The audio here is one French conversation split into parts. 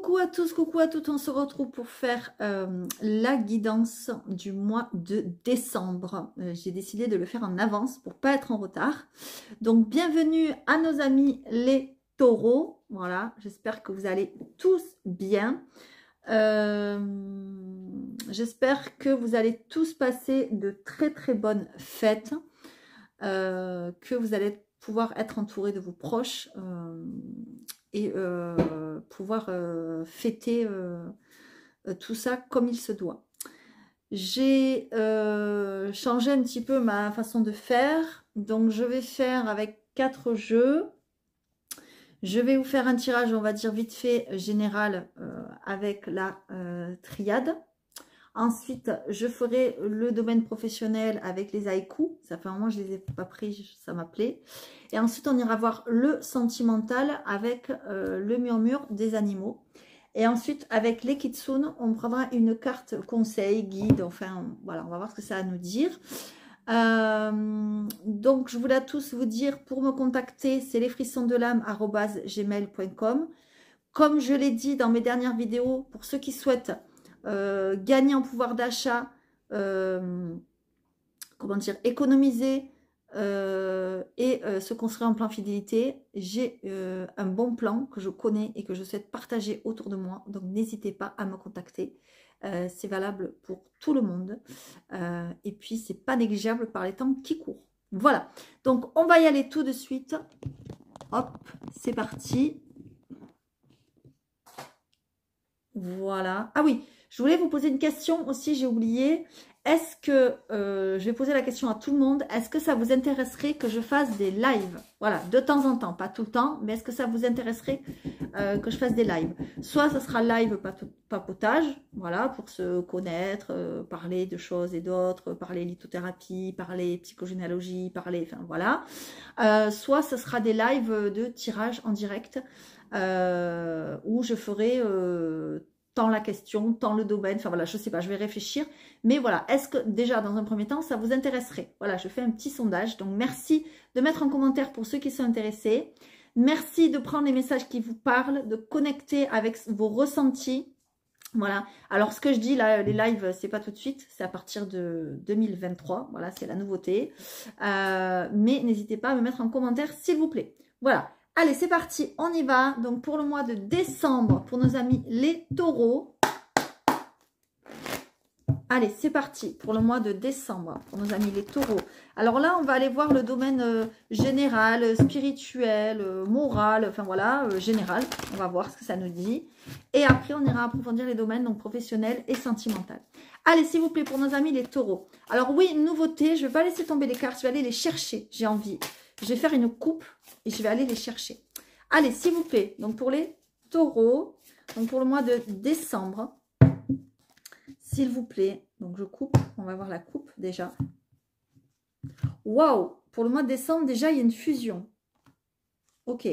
Coucou à tous, coucou à toutes, on se retrouve pour faire la guidance du mois de décembre. J'ai décidé de le faire en avance pour pas être en retard. Donc bienvenue à nos amis les taureaux. Voilà, j'espère que vous allez tous bien. J'espère que vous allez tous passer de très très bonnes fêtes. Que vous allez pouvoir être entouré de vos proches et pouvoir fêter tout ça comme il se doit. J'ai changé un petit peu ma façon de faire, donc je vais faire avec 4 jeux. Je vais vous faire un tirage, on va dire vite fait, général avec la triade. Ensuite, je ferai le domaine professionnel avec les haïkus. Ça fait un moment que je ne les ai pas pris, ça m'appelait. Et ensuite, on ira voir le sentimental avec le murmure des animaux. Et ensuite, avec les kitsune, on prendra une carte conseil, guide, enfin, voilà, on va voir ce que ça a à nous dire. Donc, je voulais à tous vous dire, pour me contacter, c'est lesfrissonsdelame@gmail.com. Comme je l'ai dit dans mes dernières vidéos, pour ceux qui souhaitent gagner en pouvoir d'achat, comment dire, économiser et se construire en plan fidélité, j'ai un bon plan que je connais et que je souhaite partager autour de moi. Donc n'hésitez pas à me contacter. C'est valable pour tout le monde. Et puis c'est pas négligeable par les temps qui courent. Voilà. Donc on va y aller tout de suite. Hop, c'est parti. Voilà. Ah oui, je voulais vous poser une question aussi, j'ai oublié. Est-ce que, je vais poser la question à tout le monde, est-ce que ça vous intéresserait que je fasse des lives? Voilà, de temps en temps, pas tout le temps, mais est-ce que ça vous intéresserait que je fasse des lives? Soit ça sera live papotage, voilà, pour se connaître, parler de choses et d'autres, parler lithothérapie, parler psychogénéalogie, parler, enfin voilà. Soit ce sera des lives de tirage en direct, où je ferai tant la question, tant le domaine, enfin voilà, je sais pas, je vais réfléchir. Mais voilà, est-ce que déjà dans un premier temps, ça vous intéresserait? Voilà, je fais un petit sondage. Donc merci de mettre en commentaire pour ceux qui sont intéressés. Merci de prendre les messages qui vous parlent, de connecter avec vos ressentis. Voilà, alors ce que je dis là, les lives, c'est pas tout de suite, c'est à partir de 2023. Voilà, c'est la nouveauté. Mais n'hésitez pas à me mettre en commentaire, s'il vous plaît. Voilà. Allez, c'est parti, on y va. Donc, pour le mois de décembre, pour nos amis les taureaux. Allez, c'est parti pour le mois de décembre, pour nos amis les taureaux. Alors là, on va aller voir le domaine général, spirituel, moral, enfin voilà, général. On va voir ce que ça nous dit. Et après, on ira approfondir les domaines donc professionnels et sentimentaux. Allez, s'il vous plaît, pour nos amis les taureaux. Alors oui, nouveauté, je ne vais pas laisser tomber les cartes, je vais aller les chercher, j'ai envie. Je vais faire une coupe et je vais aller les chercher. Allez, s'il vous plaît, donc pour les taureaux, donc pour le mois de décembre, s'il vous plaît, donc je coupe, on va voir la coupe déjà. Waouh, pour le mois de décembre, déjà, il y a une fusion. Ok.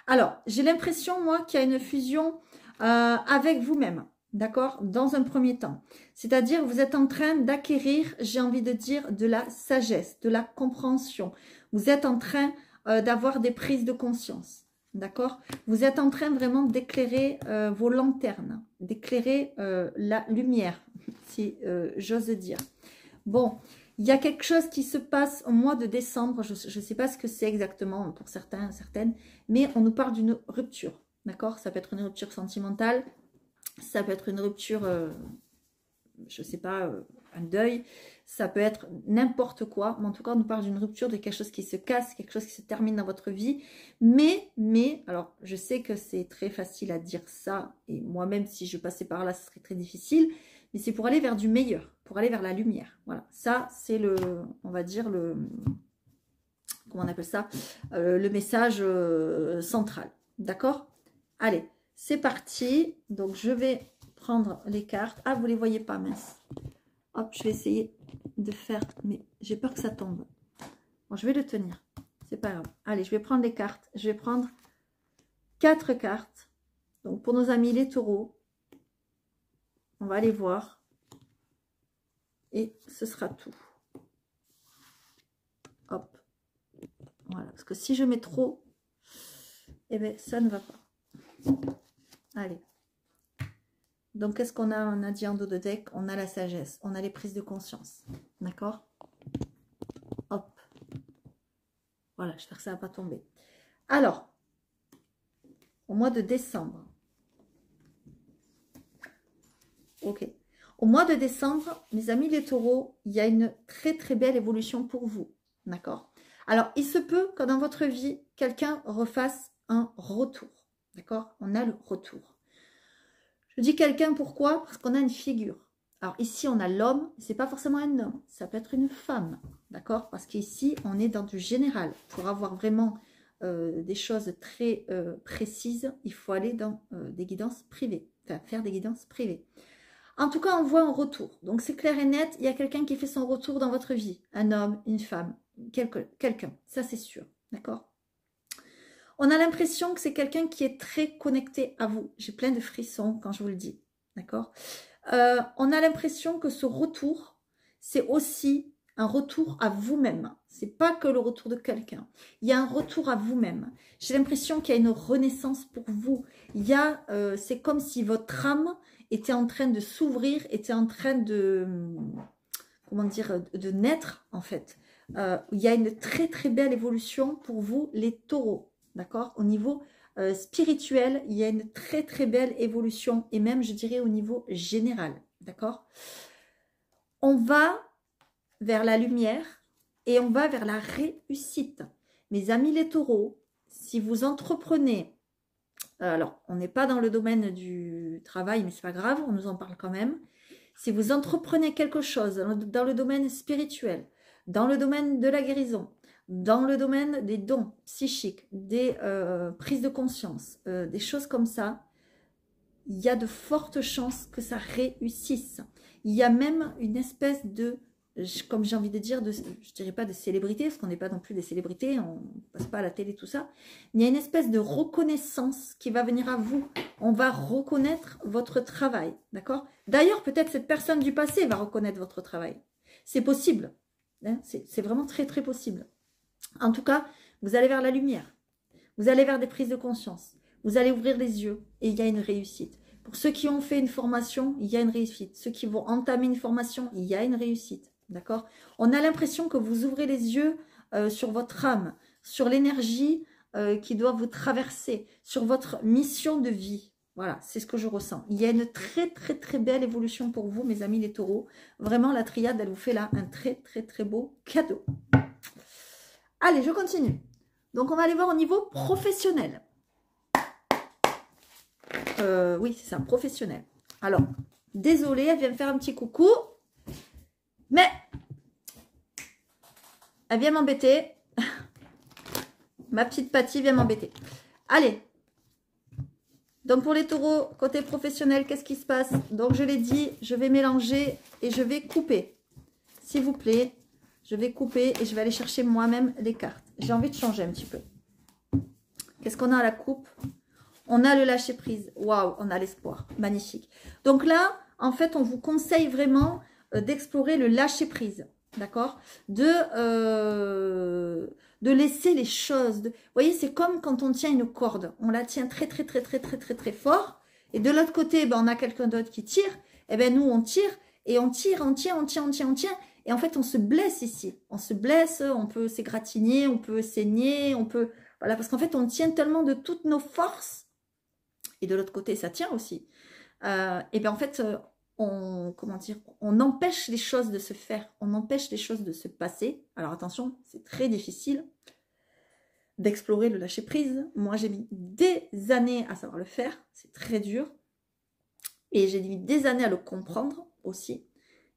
Alors, j'ai l'impression, moi, qu'il y a une fusion avec vous-même, d'accord, dans un premier temps. C'est-à-dire, vous êtes en train d'acquérir, j'ai envie de dire, de la sagesse, de la compréhension. Vous êtes en train d'avoir des prises de conscience, d'accord? Vous êtes en train vraiment d'éclairer vos lanternes, d'éclairer la lumière, si j'ose dire. Bon, il y a quelque chose qui se passe au mois de décembre, je ne sais pas ce que c'est exactement pour certains, certaines, mais on nous parle d'une rupture, d'accord? Ça peut être une rupture sentimentale, ça peut être une rupture, je ne sais pas, un deuil, ça peut être n'importe quoi, mais en tout cas on nous parle d'une rupture, de quelque chose qui se casse, quelque chose qui se termine dans votre vie, mais, alors je sais que c'est très facile à dire ça, et moi-même si je passais par là, ce serait très difficile, mais c'est pour aller vers du meilleur, pour aller vers la lumière, voilà, ça c'est le, on va dire le, comment on appelle ça, le message central, d'accord? Allez, c'est parti, donc je vais prendre les cartes, ah vous les voyez pas, mince. Hop, je vais essayer de faire, mais j'ai peur que ça tombe. Bon, je vais le tenir. C'est pas grave. Allez, je vais prendre les cartes. Je vais prendre 4 cartes. Donc, pour nos amis les taureaux, on va aller voir. Et ce sera tout. Hop. Voilà. Parce que si je mets trop, eh bien, ça ne va pas. Allez. Donc, qu'est-ce qu'on a? On a dit en dos de deck, on a la sagesse, on a les prises de conscience. D'accord? Hop. Voilà, j'espère que ça ne va pas tomber. Alors, au mois de décembre. Ok. Au mois de décembre, mes amis les taureaux, il y a une très très belle évolution pour vous. D'accord? Alors, il se peut que dans votre vie, quelqu'un refasse un retour. D'accord? On a le retour. Je dis quelqu'un, pourquoi? Parce qu'on a une figure. Alors ici, on a l'homme, c'est pas forcément un homme, ça peut être une femme. D'accord? Parce qu'ici, on est dans du général. Pour avoir vraiment des choses très précises, il faut aller dans des guidances privées. Enfin, faire des guidances privées. En tout cas, on voit un retour. Donc, c'est clair et net, il y a quelqu'un qui fait son retour dans votre vie. Un homme, une femme, quelqu'un. Ça, c'est sûr. D'accord? On a l'impression que c'est quelqu'un qui est très connecté à vous. J'ai plein de frissons quand je vous le dis. D'accord? On a l'impression que ce retour, c'est aussi un retour à vous-même. C'est pas que le retour de quelqu'un. Il y a un retour à vous-même. J'ai l'impression qu'il y a une renaissance pour vous. Il y a, c'est comme si votre âme était en train de s'ouvrir, était en train de, comment dire, de naître en fait. Il y a une très très belle évolution pour vous les taureaux, d'accord? Au niveau spirituel, il y a une très très belle évolution et même je dirais au niveau général, d'accord? On va vers la lumière et on va vers la réussite. Mes amis les taureaux, si vous entreprenez, alors on n'est pas dans le domaine du travail, mais c'est pas grave, on nous en parle quand même. Si vous entreprenez quelque chose dans le domaine spirituel, dans le domaine de la guérison, dans le domaine des dons psychiques, des prises de conscience, des choses comme ça, il y a de fortes chances que ça réussisse. Il y a même une espèce de, comme j'ai envie de dire, je dirais pas de célébrité, parce qu'on n'est pas non plus des célébrités, on ne passe pas à la télé, tout ça. Il y a une espèce de reconnaissance qui va venir à vous. On va reconnaître votre travail, d'accord? D'ailleurs, peut-être cette personne du passé va reconnaître votre travail. C'est possible. Hein, c'est vraiment très, très possible. En tout cas, vous allez vers la lumière. Vous allez vers des prises de conscience. Vous allez ouvrir les yeux et il y a une réussite. Pour ceux qui ont fait une formation, il y a une réussite. Ceux qui vont entamer une formation, il y a une réussite. D'accord? On a l'impression que vous ouvrez les yeux sur votre âme, sur l'énergie qui doit vous traverser, sur votre mission de vie. Voilà, c'est ce que je ressens. Il y a une très, très, très belle évolution pour vous, mes amis les taureaux. Vraiment, la triade, elle vous fait là un très, très, très beau cadeau. Allez, je continue. Donc, on va aller voir au niveau professionnel. Oui, c'est ça, professionnel. Alors, désolée, elle vient me faire un petit coucou. Mais, elle vient m'embêter. Ma petite Patty vient m'embêter. Allez. Donc, pour les taureaux, côté professionnel, qu'est-ce qui se passe? Donc, je l'ai dit, je vais mélanger et je vais couper. S'il vous plaît, je vais couper et je vais aller chercher moi-même les cartes. J'ai envie de changer un petit peu. Qu'est-ce qu'on a à la coupe? On a le lâcher prise. Waouh, on a l'espoir. Magnifique. Donc là, en fait, on vous conseille vraiment d'explorer le lâcher prise. D'accord? De laisser les choses. Vous voyez, c'est comme quand on tient une corde. On la tient très, très, très, très, très, très, très fort. Et de l'autre côté, ben, on a quelqu'un d'autre qui tire. Et bien, nous, on tire. Et on tire, on tient, on tient, on tient, on tient. Et en fait, on se blesse ici. On se blesse, on peut s'égratigner, on peut saigner, on peut... Voilà, parce qu'en fait, on tient tellement de toutes nos forces. Et de l'autre côté, ça tient aussi. Et bien en fait, comment dire, on empêche les choses de se faire. On empêche les choses de se passer. Alors attention, c'est très difficile d'explorer le lâcher prise. Moi, j'ai mis des années à savoir le faire. C'est très dur. Et j'ai mis des années à le comprendre aussi.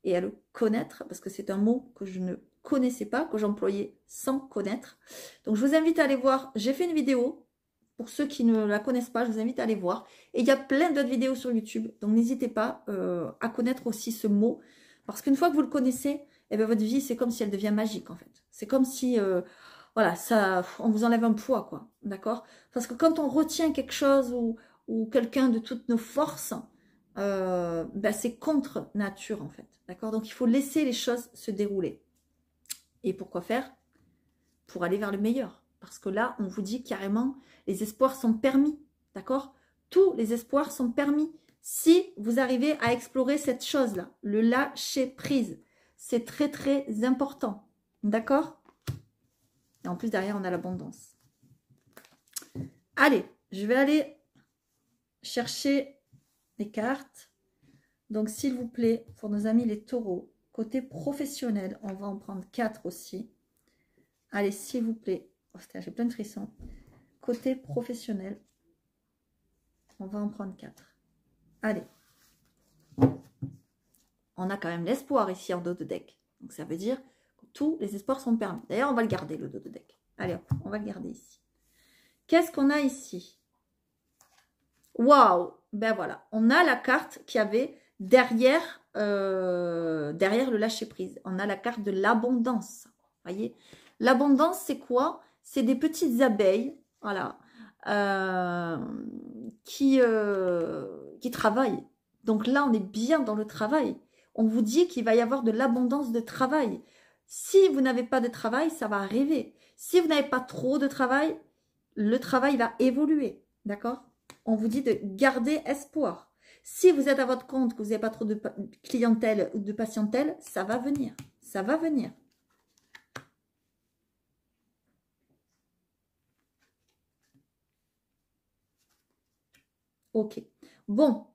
Et à le connaître. Parce que c'est un mot que je ne connaissais pas, que j'employais sans connaître. Donc je vous invite à aller voir. J'ai fait une vidéo. Pour ceux qui ne la connaissent pas, je vous invite à aller voir. Et il y a plein d'autres vidéos sur YouTube. Donc, n'hésitez pas à connaître aussi ce mot. Parce qu'une fois que vous le connaissez, eh bien, votre vie, c'est comme si elle devient magique, en fait. C'est comme si, voilà, ça, on vous enlève un poids, quoi. D'accord? Parce que quand on retient quelque chose ou quelqu'un de toutes nos forces, ben, c'est contre nature, en fait. D'accord? Donc, il faut laisser les choses se dérouler. Et pourquoi faire? Pour aller vers le meilleur. Parce que là, on vous dit carrément, les espoirs sont permis, d'accord? Tous les espoirs sont permis. Si vous arrivez à explorer cette chose-là, le lâcher prise, c'est très très important. D'accord? Et en plus, derrière, on a l'abondance. Allez, je vais aller chercher les cartes. Donc, s'il vous plaît, pour nos amis les taureaux, côté professionnel, on va en prendre 4 aussi. Allez, s'il vous plaît. Oh, j'ai plein de frissons. Côté professionnel, on va en prendre 4. Allez. On a quand même l'espoir ici en dos de deck. Donc, ça veut dire que tous les espoirs sont permis. D'ailleurs, on va le garder, le dos de deck. Allez, hop, on va le garder ici. Qu'est-ce qu'on a ici? Waouh! Ben voilà, on a la carte qui avait derrière, derrière le lâcher-prise. On a la carte de l'abondance. Voyez? L'abondance, c'est quoi? C'est des petites abeilles, voilà, qui travaillent. Donc là, on est bien dans le travail. On vous dit qu'il va y avoir de l'abondance de travail. Si vous n'avez pas de travail, ça va arriver. Si vous n'avez pas trop de travail, le travail va évoluer. D'accord? On vous dit de garder espoir. Si vous êtes à votre compte, que vous n'avez pas trop de clientèle ou de patientèle, ça va venir. Ça va venir. Ok. Bon.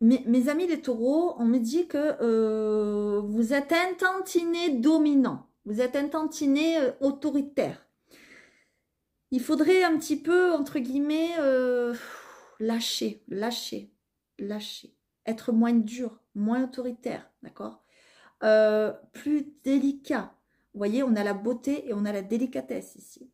Mes amis les taureaux, on me dit que vous êtes un tantinet dominant. Vous êtes un tantinet autoritaire. Il faudrait un petit peu, entre guillemets, lâcher. Être moins dur, moins autoritaire, d'accord? Plus délicat. Vous voyez, on a la beauté et on a la délicatesse ici.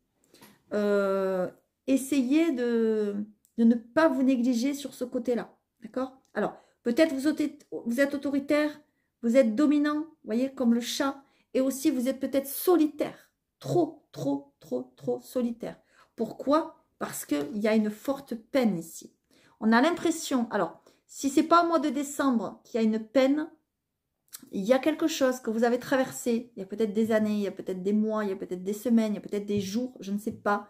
Essayez de ne pas vous négliger sur ce côté-là, d'accord? Alors, peut-être vous êtes autoritaire, vous êtes dominant, vous voyez, comme le chat, et aussi vous êtes peut-être solitaire, trop solitaire. Pourquoi? Parce qu'il y a une forte peine ici. On a l'impression, alors, si c'est pas au mois de décembre qu'il y a une peine, il y a quelque chose que vous avez traversé, il y a peut-être des années, il y a peut-être des mois, il y a peut-être des semaines, il y a peut-être des jours, je ne sais pas.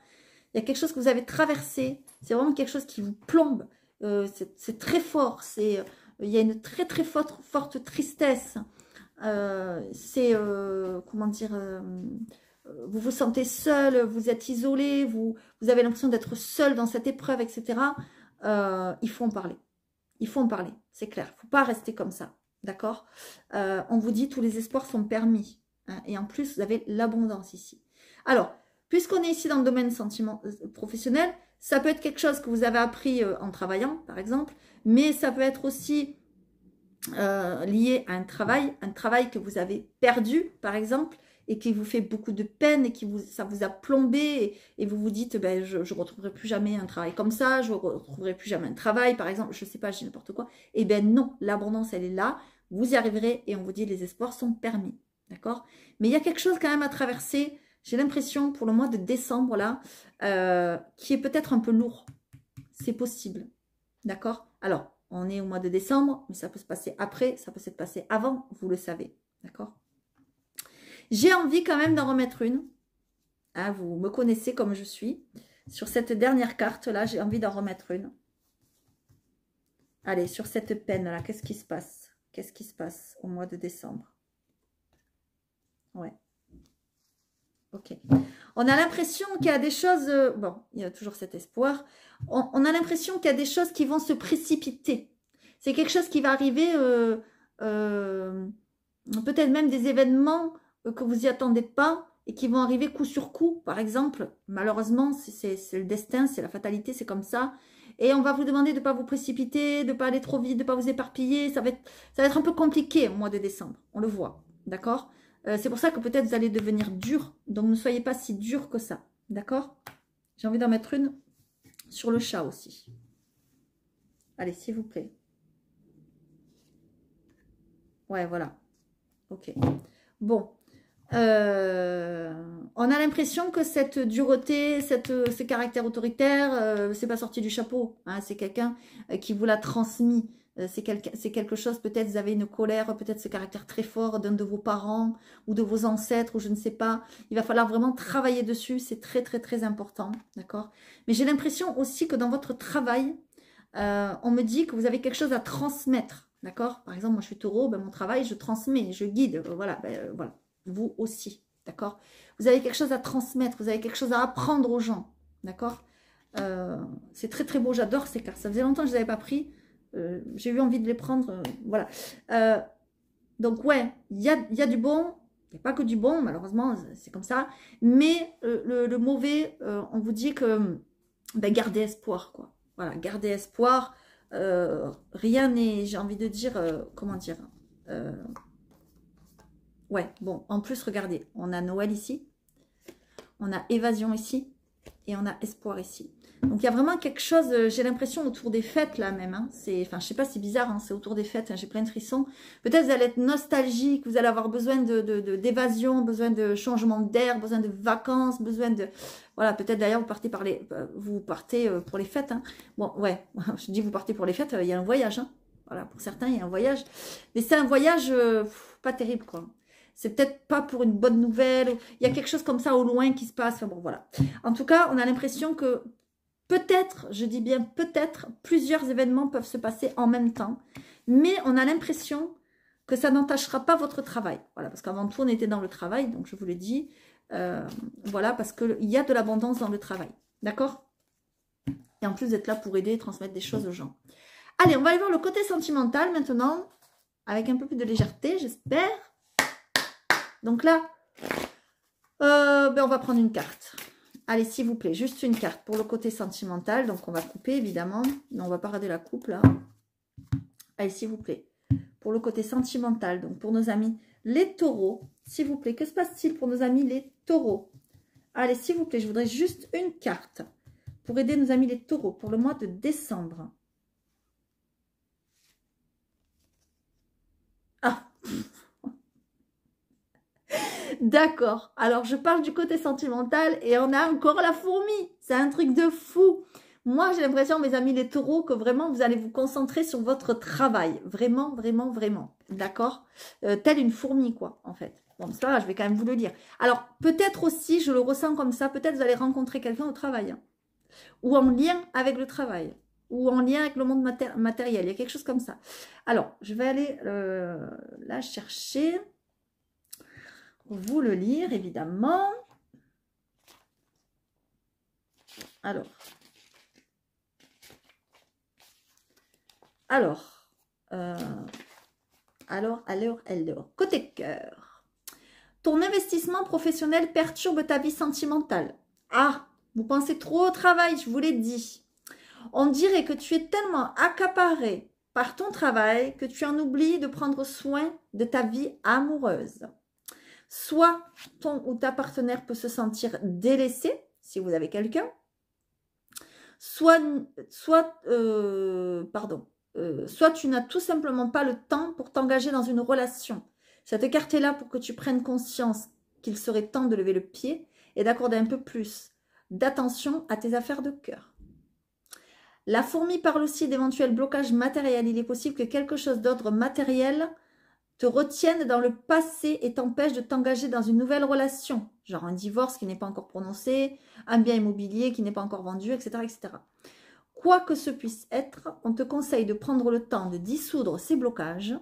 Il y a quelque chose que vous avez traversé, c'est vraiment quelque chose qui vous plombe, c'est très fort, il y a une très forte tristesse, comment dire, vous vous sentez seul, vous êtes isolé, vous avez l'impression d'être seul dans cette épreuve, etc. Il faut en parler. Il faut en parler, c'est clair. Il ne faut pas rester comme ça, d'accord? On vous dit tous les espoirs sont permis. Hein, et en plus, vous avez l'abondance ici. Alors, puisqu'on est ici dans le domaine professionnel, ça peut être quelque chose que vous avez appris en travaillant, par exemple, mais ça peut être aussi lié à un travail que vous avez perdu, par exemple, et qui vous fait beaucoup de peine et ça vous a plombé et vous vous dites ben, je ne retrouverai plus jamais un travail comme ça, je ne retrouverai plus jamais un travail, par exemple, je ne sais pas, je dis n'importe quoi. Et bien non, l'abondance, elle est là, vous y arriverez et on vous dit les espoirs sont permis, d'accord? Mais il y a quelque chose quand même à traverser, j'ai l'impression pour le mois de décembre là, qui est peut-être un peu lourd, c'est possible, d'accord? Alors, on est au mois de décembre, mais ça peut se passer après, ça peut se passer avant, vous le savez, d'accord? J'ai envie quand même d'en remettre une. Hein, vous me connaissez comme je suis. Sur cette dernière carte-là, j'ai envie d'en remettre une. Allez, sur cette peine-là, qu'est-ce qui se passe? Qu'est-ce qui se passe au mois de décembre? Ouais. Ok. On a l'impression qu'il y a des choses... bon, il y a toujours cet espoir. On a l'impression qu'il y a des choses qui vont se précipiter. C'est quelque chose qui va arriver... peut-être même des événements... que vous n'y attendez pas et qui vont arriver coup sur coup, par exemple. Malheureusement, c'est le destin, c'est la fatalité, c'est comme ça. Et on va vous demander de ne pas vous précipiter, de ne pas aller trop vite, de ne pas vous éparpiller. Ça va être un peu compliqué au mois de décembre, on le voit, d'accord? C'est pour ça que peut-être vous allez devenir dur, donc ne soyez pas si dur que ça, d'accord? J'ai envie d'en mettre une sur le chat aussi. Allez, s'il vous plaît. Ouais, voilà. Ok. Bon. On a l'impression que cette dureté, ce caractère autoritaire, c'est pas sorti du chapeau. Hein, c'est quelqu'un qui vous l'a transmis. c'est quelque chose, peut-être vous avez une colère, peut-être ce caractère très fort d'un de vos parents ou de vos ancêtres, ou je ne sais pas. Il va falloir vraiment travailler dessus, c'est très très très important, d'accord? Mais j'ai l'impression aussi que dans votre travail, on me dit que vous avez quelque chose à transmettre, d'accord? Par exemple, moi je suis taureau, ben, mon travail, je transmets, je guide, voilà, ben, voilà. Vous aussi, d'accord? Vous avez quelque chose à transmettre, vous avez quelque chose à apprendre aux gens, d'accord? C'est très très beau, j'adore ces cartes. Ça faisait longtemps que je ne les avais pas pris. J'ai eu envie de les prendre. Voilà. Donc ouais, il y a du bon. Il n'y a pas que du bon, malheureusement, c'est comme ça. Mais le mauvais, on vous dit que ben, gardez espoir, quoi. Voilà, gardez espoir. Rien n'est, j'ai envie de dire, comment dire. Ouais, bon, en plus, regardez, on a Noël ici. On a évasion ici. Et on a espoir ici. Donc, il y a vraiment quelque chose, j'ai l'impression, autour des fêtes, là, même. Hein. Enfin, je sais pas, c'est bizarre, hein, c'est autour des fêtes. Hein, j'ai plein de frissons. Peut-être vous allez être nostalgique, vous allez avoir besoin d'évasion, besoin de changement d'air, besoin de vacances, besoin de... Voilà, peut-être d'ailleurs, vous partez pour les fêtes. Hein. Bon, ouais, je dis vous partez pour les fêtes, il y a un voyage. Hein. Voilà, pour certains, il y a un voyage. Mais c'est un voyage pas terrible, quoi. C'est peut-être pas pour une bonne nouvelle. Il y a quelque chose comme ça au loin qui se passe. Enfin, bon, voilà. En tout cas, on a l'impression que peut-être, je dis bien peut-être, plusieurs événements peuvent se passer en même temps. Mais on a l'impression que ça n'entachera pas votre travail. Voilà, parce qu'avant tout, on était dans le travail. Donc, je vous l'ai dit. Voilà, parce qu'il y a de l'abondance dans le travail. D'accord? Et en plus d'être là pour aider et transmettre des choses aux gens. Allez, on va aller voir le côté sentimental maintenant. Avec un peu plus de légèreté, j'espère. Donc là, ben on va prendre une carte. Allez, s'il vous plaît, juste une carte pour le côté sentimental. Donc, on va couper, évidemment. Mais on va pas rater la coupe, là. Allez, s'il vous plaît. Pour le côté sentimental, donc pour nos amis les taureaux, s'il vous plaît. Que se passe-t-il pour nos amis les taureaux? Allez, s'il vous plaît, je voudrais juste une carte pour aider nos amis les taureaux pour le mois de décembre. Ah D'accord. Alors, je parle du côté sentimental et on a encore la fourmi. C'est un truc de fou. Moi, j'ai l'impression, mes amis les taureaux, que vraiment, vous allez vous concentrer sur votre travail. Vraiment, vraiment, vraiment. D'accord? Telle une fourmi, quoi, en fait. Bon, ça, je vais quand même vous le dire. Alors, peut-être aussi, je le ressens comme ça, peut-être vous allez rencontrer quelqu'un au travail. Hein, ou en lien avec le travail. Ou en lien avec le monde matériel. Il y a quelque chose comme ça. Alors, je vais aller là chercher... vous le lire, évidemment. Alors, côté cœur. Ton investissement professionnel perturbe ta vie sentimentale. Ah, vous pensez trop au travail, je vous l'ai dit. On dirait que tu es tellement accaparé par ton travail que tu en oublies de prendre soin de ta vie amoureuse. Soit ton ou ta partenaire peut se sentir délaissé, si vous avez quelqu'un, soit tu n'as tout simplement pas le temps pour t'engager dans une relation. Cette carte est là pour que tu prennes conscience qu'il serait temps de lever le pied et d'accorder un peu plus d'attention à tes affaires de cœur. La fourmi parle aussi d'éventuels blocages matériels. Il est possible que quelque chose d'ordre matériel te retienne dans le passé et t'empêche de t'engager dans une nouvelle relation. Genre un divorce qui n'est pas encore prononcé, un bien immobilier qui n'est pas encore vendu, etc., etc. Quoi que ce puisse être, on te conseille de prendre le temps de dissoudre ces blocages.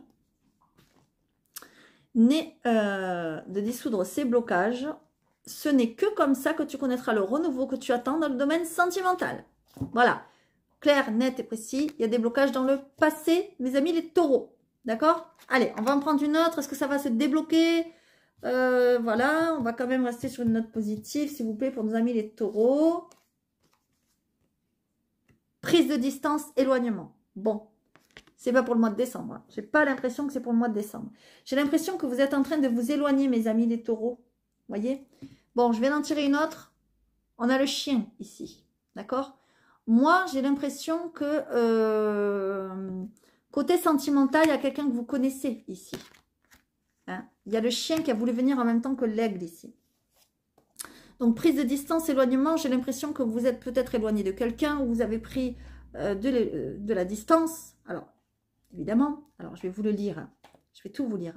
Ce n'est que comme ça que tu connaîtras le renouveau que tu attends dans le domaine sentimental. Voilà. Clair, net et précis. Il y a des blocages dans le passé, mes amis les taureaux. D'accord? Allez, on va en prendre une autre. Est-ce que ça va se débloquer? Voilà, on va quand même rester sur une note positive, s'il vous plaît, pour nos amis les taureaux. Prise de distance, éloignement. Bon, c'est pas pour le mois de décembre. Hein. J'ai pas l'impression que c'est pour le mois de décembre. J'ai l'impression que vous êtes en train de vous éloigner, mes amis les taureaux. Voyez? Bon, je vais en tirer une autre. On a le chien ici. D'accord? Moi, j'ai l'impression que côté sentimental, il y a quelqu'un que vous connaissez ici. Hein? Il y a le chien qui a voulu venir en même temps que l'aigle ici. Donc, prise de distance, éloignement, j'ai l'impression que vous êtes peut-être éloigné de quelqu'un ou vous avez pris de la distance. Alors, évidemment. Alors, je vais vous le lire. Je vais tout vous lire.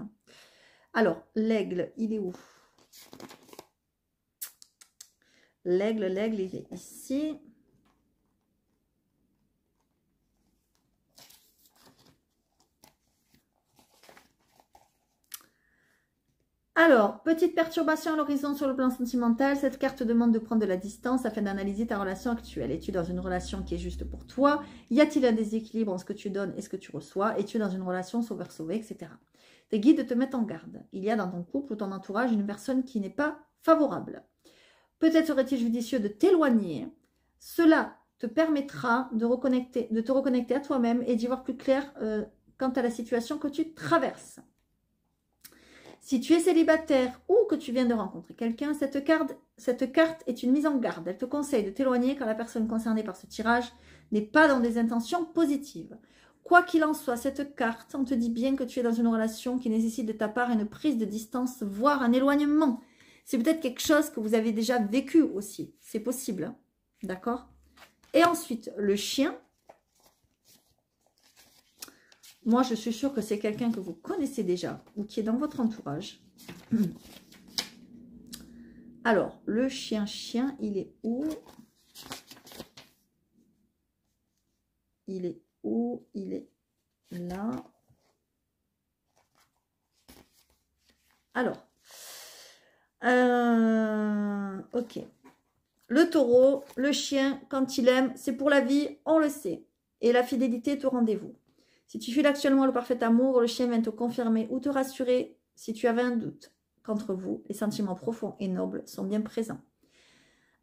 Alors, l'aigle, il est où? L'aigle, il est ici. Alors, petite perturbation à l'horizon sur le plan sentimental. Cette carte demande de prendre de la distance afin d'analyser ta relation actuelle. Es-tu dans une relation qui est juste pour toi? Y a-t-il un déséquilibre entre ce que tu donnes et ce que tu reçois? Es-tu dans une relation sauveur-sauvé, etc. Tes guides te mettent en garde. Il y a dans ton couple ou ton entourage une personne qui n'est pas favorable. Peut-être serait-il judicieux de t'éloigner. Cela te permettra de te reconnecter à toi-même et d'y voir plus clair quant à la situation que tu traverses. Si tu es célibataire ou que tu viens de rencontrer quelqu'un, cette carte est une mise en garde. Elle te conseille de t'éloigner car la personne concernée par ce tirage n'est pas dans des intentions positives. Quoi qu'il en soit, cette carte, on te dit bien que tu es dans une relation qui nécessite de ta part une prise de distance, voire un éloignement. C'est peut-être quelque chose que vous avez déjà vécu aussi. C'est possible. Hein, d'accord? Et ensuite, le chien. Moi, je suis sûre que c'est quelqu'un que vous connaissez déjà ou qui est dans votre entourage. Alors, le chien, il est où? Il est où? Il est là. Alors, ok. Le taureau, le chien, quand il aime, c'est pour la vie, on le sait. Et la fidélité est au rendez-vous. Si tu files actuellement le parfait amour, le chien vient te confirmer ou te rassurer si tu avais un doute. Qu'entre vous, les sentiments profonds et nobles sont bien présents.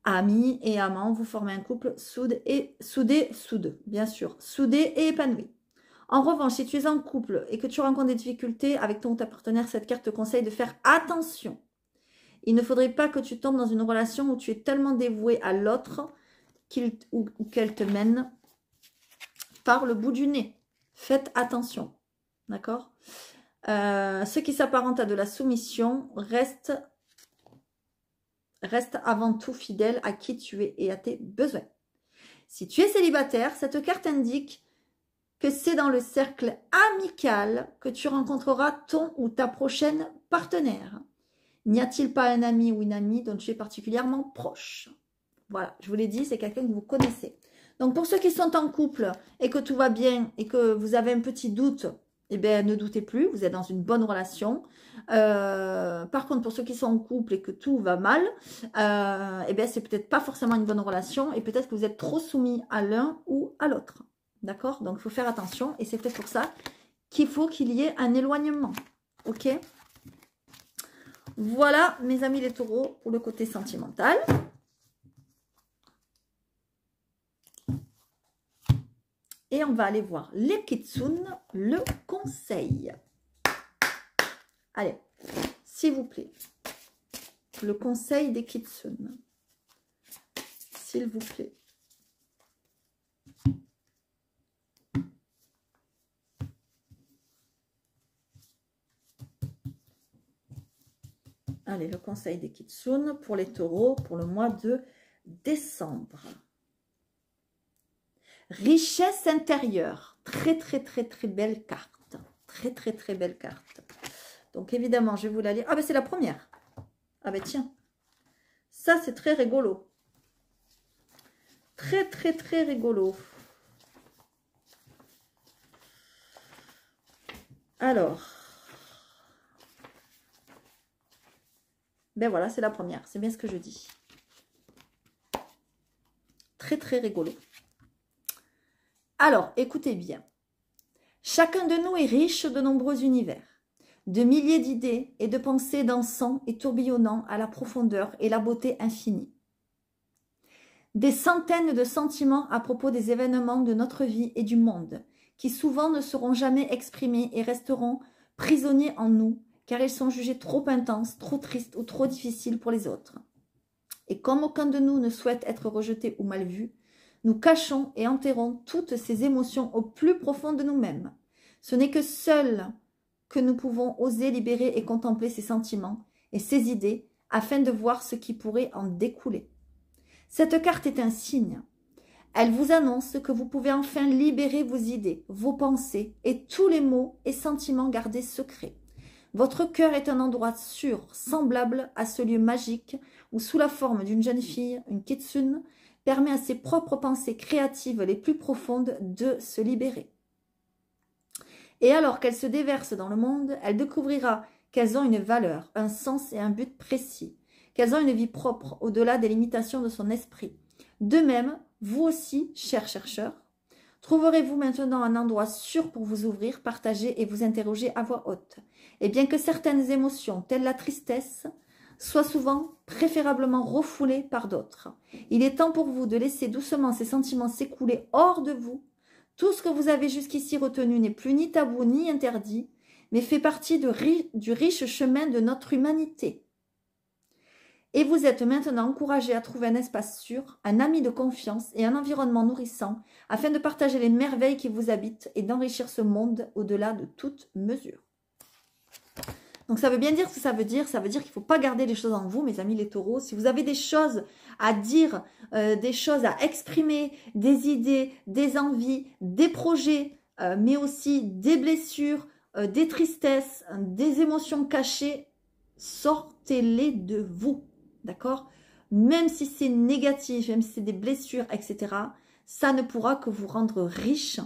Amis et amants, vous formez un couple soudé et épanoui. En revanche, si tu es en couple et que tu rencontres des difficultés avec ton ou ta partenaire, cette carte te conseille de faire attention. Il ne faudrait pas que tu tombes dans une relation où tu es tellement dévoué à l'autre ou qu'elle te mène par le bout du nez. Faites attention, d'accord? Ce qui s'apparente à de la soumission reste avant tout fidèle à qui tu es et à tes besoins. Si tu es célibataire, cette carte indique que c'est dans le cercle amical que tu rencontreras ton ou ta prochaine partenaire. N'y a-t-il pas un ami ou une amie dont tu es particulièrement proche? Voilà, je vous l'ai dit, c'est quelqu'un que vous connaissez. Donc, pour ceux qui sont en couple et que tout va bien et que vous avez un petit doute, eh bien, ne doutez plus, vous êtes dans une bonne relation. Par contre, pour ceux qui sont en couple et que tout va mal, eh bien, c'est peut-être pas forcément une bonne relation et peut-être que vous êtes trop soumis à l'un ou à l'autre. D'accord? Donc, il faut faire attention et c'est peut-être pour ça qu'il faut qu'il y ait un éloignement. Ok? Voilà, mes amis les taureaux, pour le côté sentimental. Et on va aller voir les kitsune, le conseil. Allez, s'il vous plaît. Le conseil des kitsune. S'il vous plaît. Allez, le conseil des kitsune pour les taureaux pour le mois de décembre. Richesse intérieure. Très, très, très, très belle carte. Très, très, très belle carte. Donc, évidemment, je vais vous la lire. Ah, ben, c'est la première. Ah, ben, tiens. Ça, c'est très rigolo. Très, très, très rigolo. Alors. Ben, voilà, c'est la première. C'est bien ce que je dis. Très, très rigolo. Alors, écoutez bien. Chacun de nous est riche de nombreux univers, de milliers d'idées et de pensées dansant et tourbillonnant à la profondeur et la beauté infinie. Des centaines de sentiments à propos des événements de notre vie et du monde, qui souvent ne seront jamais exprimés et resteront prisonniers en nous, car ils sont jugés trop intenses, trop tristes ou trop difficiles pour les autres. Et comme aucun de nous ne souhaite être rejeté ou mal vu, nous cachons et enterrons toutes ces émotions au plus profond de nous-mêmes. Ce n'est que seuls que nous pouvons oser libérer et contempler ces sentiments et ces idées afin de voir ce qui pourrait en découler. Cette carte est un signe. Elle vous annonce que vous pouvez enfin libérer vos idées, vos pensées et tous les mots et sentiments gardés secrets. Votre cœur est un endroit sûr, semblable à ce lieu magique où, sous la forme d'une jeune fille, une kitsune, permet à ses propres pensées créatives les plus profondes de se libérer. Et alors qu'elles se déversent dans le monde, elle découvrira qu'elles ont une valeur, un sens et un but précis, qu'elles ont une vie propre au-delà des limitations de son esprit. De même, vous aussi, chers chercheurs, trouverez-vous maintenant un endroit sûr pour vous ouvrir, partager et vous interroger à voix haute. Et bien que certaines émotions, telles la tristesse, soient souvent préférablement refoulées par d'autres, il est temps pour vous de laisser doucement ces sentiments s'écouler hors de vous. Tout ce que vous avez jusqu'ici retenu n'est plus ni tabou ni interdit, mais fait partie du riche chemin de notre humanité. Et vous êtes maintenant encouragé à trouver un espace sûr, un ami de confiance et un environnement nourrissant afin de partager les merveilles qui vous habitent et d'enrichir ce monde au-delà de toute mesure. Donc ça veut bien dire ce que ça veut dire qu'il ne faut pas garder les choses en vous, mes amis les taureaux. Si vous avez des choses à dire, des choses à exprimer, des idées, des envies, des projets, mais aussi des blessures, des tristesses, des émotions cachées, sortez-les de vous, d'accord? Même si c'est négatif, même si c'est des blessures, etc., ça ne pourra que vous rendre riche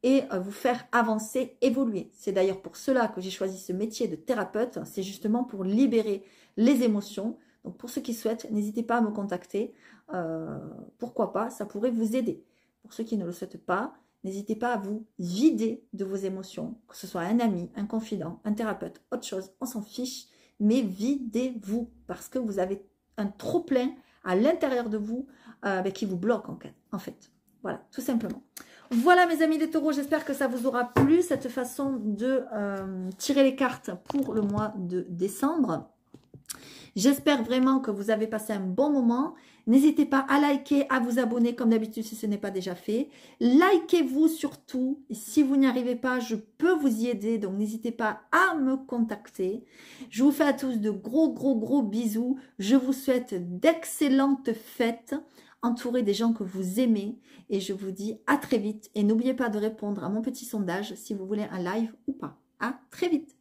et vous faire avancer, évoluer. C'est d'ailleurs pour cela que j'ai choisi ce métier de thérapeute. C'est justement pour libérer les émotions. Donc pour ceux qui souhaitent, n'hésitez pas à me contacter. Pourquoi pas, ça pourrait vous aider. Pour ceux qui ne le souhaitent pas, n'hésitez pas à vous vider de vos émotions. Que ce soit un ami, un confident, un thérapeute, autre chose, on s'en fiche. Mais videz-vous parce que vous avez un trop-plein à l'intérieur de vous qui vous bloque en fait. Voilà, tout simplement. Voilà mes amis les taureaux, j'espère que ça vous aura plu, cette façon de tirer les cartes pour le mois de décembre. J'espère vraiment que vous avez passé un bon moment. N'hésitez pas à liker, à vous abonner comme d'habitude si ce n'est pas déjà fait. Likez-vous surtout. Et si vous n'y arrivez pas, je peux vous y aider. Donc n'hésitez pas à me contacter. Je vous fais à tous de gros bisous. Je vous souhaite d'excellentes fêtes, entourés des gens que vous aimez. Et je vous dis à très vite. Et n'oubliez pas de répondre à mon petit sondage si vous voulez un live ou pas. À très vite.